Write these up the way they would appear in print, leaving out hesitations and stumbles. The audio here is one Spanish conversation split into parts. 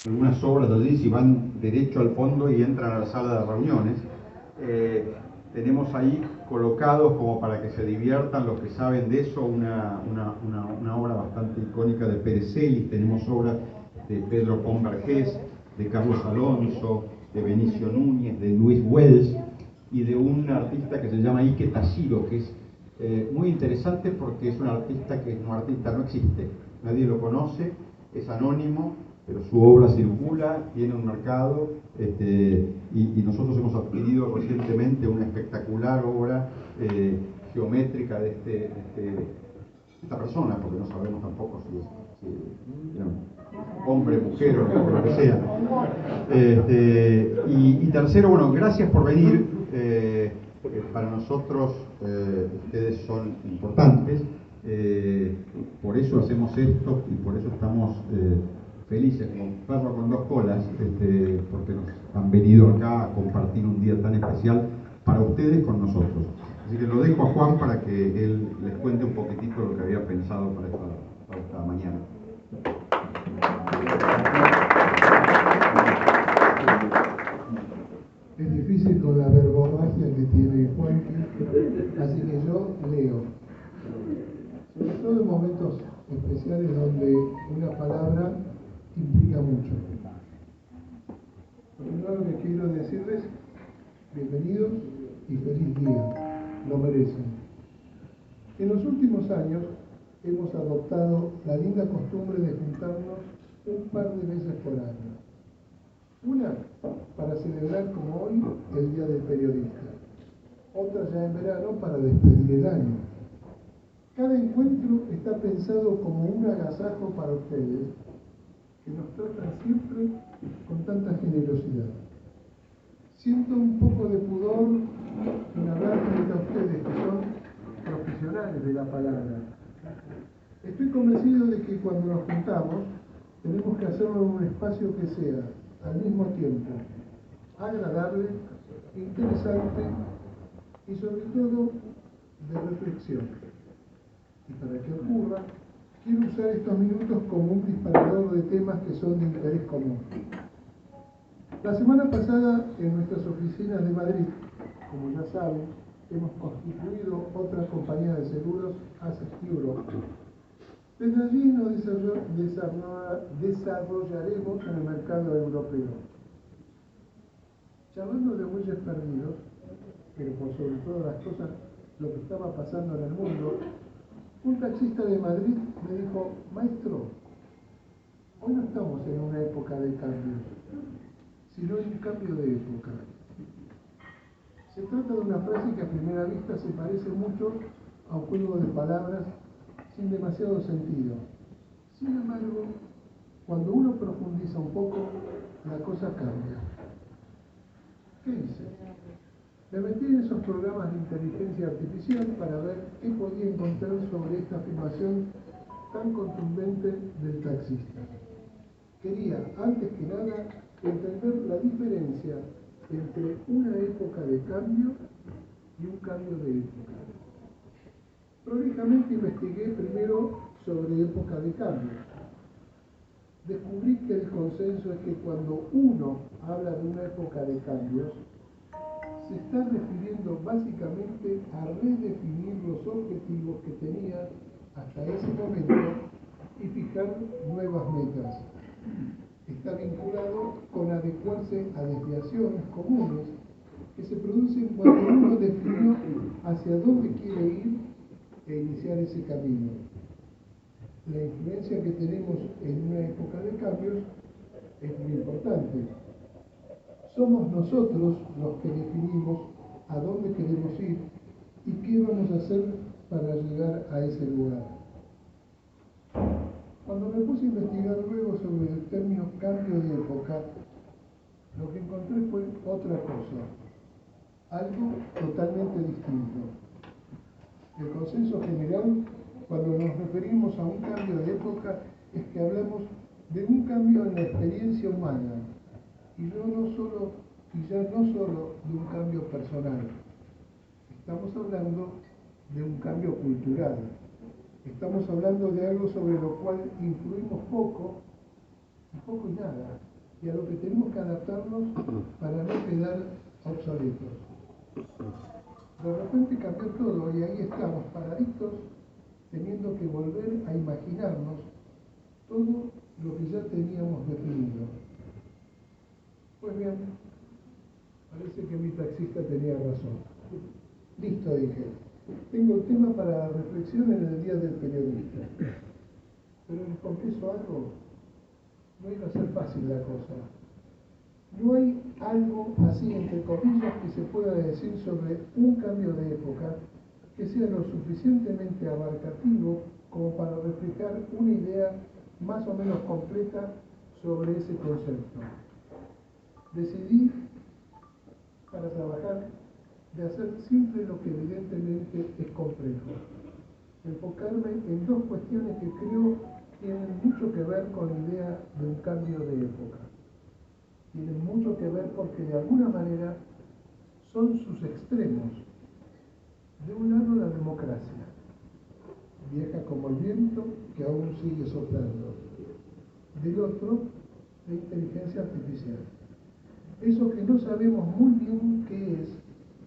algunas obras de allí, si van derecho al fondo y entran a la sala de reuniones, tenemos ahí colocados como para que se diviertan los que saben de eso una obra bastante icónica de Pérez Celis, tenemos obras de Pedro Pombergés, de Carlos Alonso, de Benicio Núñez, de Luis Wells y de un artista que se llama Ike Tashiro, que es muy interesante porque es un artista que no existe, nadie lo conoce, es anónimo, pero su obra circula, tiene un mercado, y nosotros hemos adquirido recientemente una espectacular obra geométrica de esta persona, porque no sabemos tampoco si es hombre, mujer o lo que sea. Y tercero, bueno, gracias por venir. Para nosotros ustedes son importantes, por eso hacemos esto y por eso estamos felices como perro con dos colas, porque nos han venido acá a compartir un día tan especial para ustedes con nosotros. Así que lo dejo a Juan para que él les cuente un poquitito lo que había pensado para esta mañana. Es difícil con la verborragia que tiene Juanqui, así que yo leo. Sobre todo en momentos especiales donde una palabra implica mucho. Lo primero que quiero decirles, bienvenidos y feliz día, lo merecen. En los últimos años hemos adoptado la linda costumbre de juntarnos un par de veces por año. Una para celebrar como hoy el Día del Periodista, otra ya en verano para despedir el año. Cada encuentro está pensado como un agasajo para ustedes, que nos tratan siempre con tanta generosidad. Siento un poco de pudor en hablar frente a ustedes, que son profesionales de la palabra. Estoy convencido de que cuando nos juntamos, tenemos que hacerlo en un espacio que sea, al mismo tiempo, agradable, interesante y sobre todo de reflexión. Y para que ocurra, quiero usar estos minutos como un disparador de temas que son de interés común. La semana pasada, en nuestras oficinas de Madrid, como ya saben, hemos constituido otra compañía de seguros, Asset Europe. Desde allí nos desarrollaremos en el mercado europeo. Charlando de bueyes perdidos, pero por sobre todas las cosas, lo que estaba pasando en el mundo, un taxista de Madrid me dijo: maestro, hoy no estamos en una época de cambios, sino en un cambio de época. Se trata de una frase que a primera vista se parece mucho a un juego de palabras sin demasiado sentido. Sin embargo, cuando uno profundiza un poco, la cosa cambia. ¿Qué hice? Me metí en esos programas de inteligencia artificial para ver qué podía encontrar sobre esta afirmación tan contundente del taxista. Quería, antes que nada, entender la diferencia entre una época de cambio y un cambio de época. Prolijamente investigué primero sobre época de cambio. Descubrí que el consenso es que cuando uno habla de una época de cambios, se está refiriendo básicamente a redefinir los objetivos que tenía hasta ese momento y fijar nuevas metas. Está vinculado con adecuarse a desviaciones comunes que se producen cuando uno definió hacia dónde quiere ir e iniciar ese camino. La influencia que tenemos en una época de cambios es muy importante. Somos nosotros los que definimos a dónde queremos ir y qué vamos a hacer para llegar a ese lugar. Cuando me puse a investigar luego sobre el término cambio de época, lo que encontré fue otra cosa, algo totalmente distinto. El consenso general, cuando nos referimos a un cambio de época, es que hablamos de un cambio en la experiencia humana y ya no solo de un cambio personal. Estamos hablando de un cambio cultural. Estamos hablando de algo sobre lo cual influimos poco y nada. y a lo que tenemos que adaptarnos para no quedar obsoletos. De repente cambió todo y ahí estamos paraditos, teniendo que volver a imaginarnos todo lo que ya teníamos definido. Pues bien, parece que mi taxista tenía razón. Listo, dije. Tengo el tema para la reflexión en el Día del Periodista. Pero les confieso algo, no iba a ser fácil la cosa. No hay algo así, entre comillas, que se pueda decir sobre un cambio de época que sea lo suficientemente abarcativo como para reflejar una idea más o menos completa sobre ese concepto. Decidí, para trabajar, de hacer siempre lo que evidentemente es complejo. Enfocarme en dos cuestiones que creo tienen mucho que ver con la idea de un cambio de época. Tienen mucho que ver porque de alguna manera son sus extremos. De un lado la democracia, vieja como el viento que aún sigue soplando. Del otro, la inteligencia artificial. Eso que no sabemos muy bien qué es,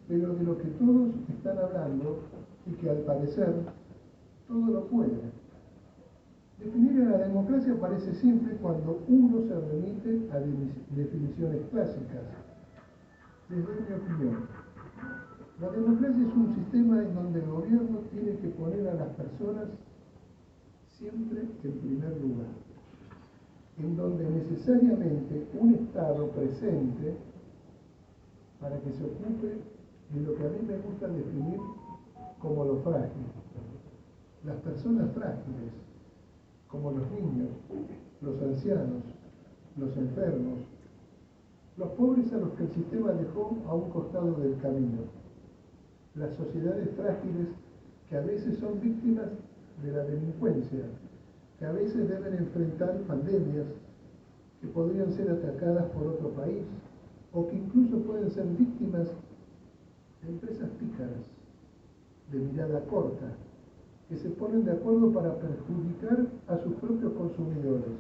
pero de lo que todos están hablando y que al parecer todo lo puede. Definir a la democracia parece simple cuando uno se remite a definiciones clásicas. Desde mi opinión, la democracia es un sistema en donde el gobierno tiene que poner a las personas siempre en primer lugar, en donde necesariamente un Estado presente para que se ocupe de lo que a mí me gusta definir como lo frágil, las personas frágiles, como los niños, los ancianos, los enfermos, los pobres a los que el sistema dejó a un costado del camino, las sociedades frágiles que a veces son víctimas de la delincuencia, que a veces deben enfrentar pandemias, que podrían ser atacadas por otro país, o que incluso pueden ser víctimas de empresas pícaras, de mirada corta, que se ponen de acuerdo para perjudicar a sus propios consumidores.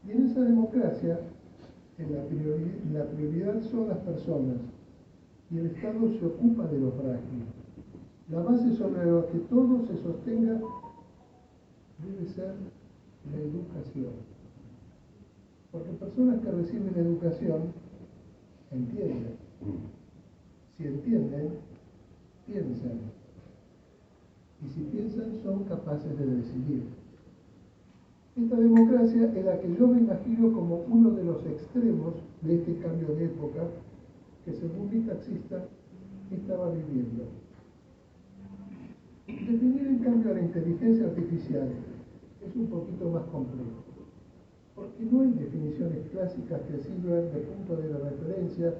Y en esa democracia, la prioridad son las personas, y el Estado se ocupa de lo frágil. La base sobre la que todo se sostenga debe ser la educación. Porque personas que reciben educación entienden. Si entienden, piensan. Y si piensan, son capaces de decidir. Esta democracia es la que yo me imagino como uno de los extremos de este cambio de época que, según mi taxista, estaba viviendo. Definir en cambio a la inteligencia artificial es un poquito más complejo, porque no hay definiciones clásicas que sirvan de punto de referencia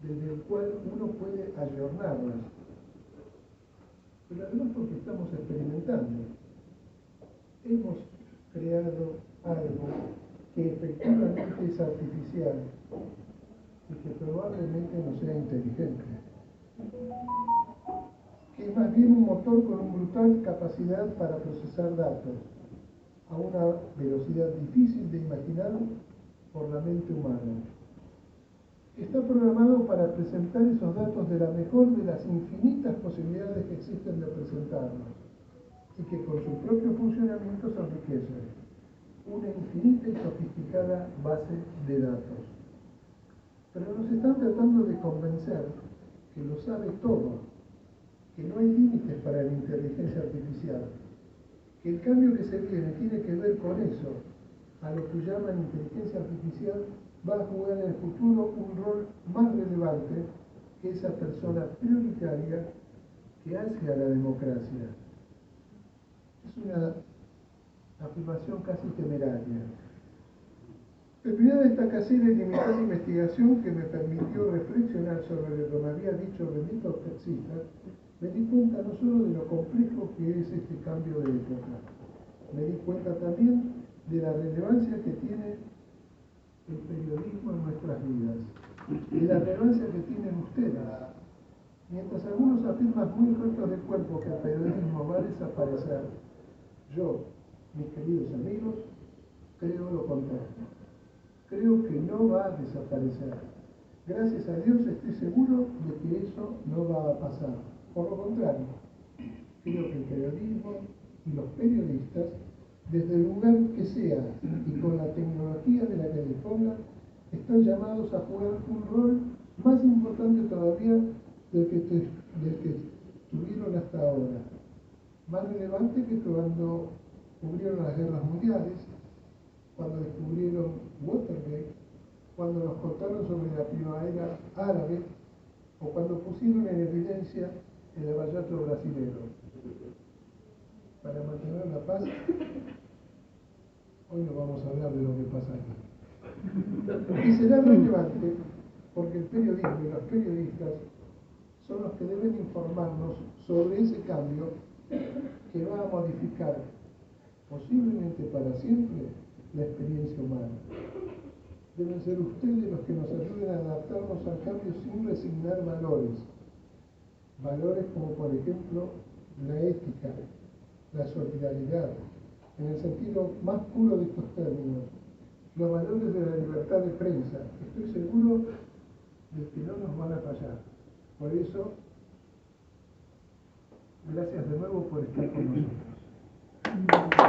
desde el cual uno puede ayornarlas. Pero además porque estamos experimentando. Hemos creado algo que efectivamente es artificial y que probablemente no sea inteligente, que es más bien un motor con una brutal capacidad para procesar datos a una velocidad difícil de imaginar por la mente humana. Está programado para presentar esos datos de la mejor de las infinitas posibilidades que existen de presentarlos y que con su propio funcionamiento se enriquece una infinita y sofisticada base de datos. Pero nos están tratando de convencer que lo sabe todo, que no hay límites para la inteligencia artificial, que el cambio que se viene tiene que ver con eso, a lo que llaman inteligencia artificial va a jugar en el futuro un rol más relevante que esa persona prioritaria que hace a la democracia. Es una afirmación casi temeraria. Terminada esta casera y limitada investigación que me permitió reflexionar sobre lo que me había dicho bendito taxista, me di cuenta no solo de lo complejo que es este cambio de época, me di cuenta también de la relevancia que tiene el periodismo en nuestras vidas, de la relevancia que tienen ustedes. Mientras algunos afirman muy rectos de cuerpo que el periodismo va a desaparecer, yo, mis queridos amigos, creo lo contrario. creo que no va a desaparecer. Gracias a Dios estoy seguro de que eso no va a pasar. Por lo contrario, creo que el periodismo y los periodistas, desde el lugar que sea y con la tecnología de la que dispongan, están llamados a jugar un rol más importante todavía del que tuvieron hasta ahora. Más relevante que cuando cubrieron las guerras mundiales, cuando descubrieron Watergate, cuando nos contaron sobre la primavera árabe o cuando pusieron en evidencia el abayato brasilero. Para mantener la paz, hoy no vamos a hablar de lo que pasa aquí. Y será relevante porque el periodismo y los periodistas son los que deben informarnos sobre ese cambio que va a modificar, posiblemente para siempre, la experiencia humana. Deben ser ustedes los que nos ayuden a adaptarnos al cambio sin resignar valores. Valores como, por ejemplo, la ética, la solidaridad, en el sentido más puro de estos términos, los valores de la libertad de prensa. Estoy seguro de que no nos van a fallar. Por eso, gracias de nuevo por estar con nosotros.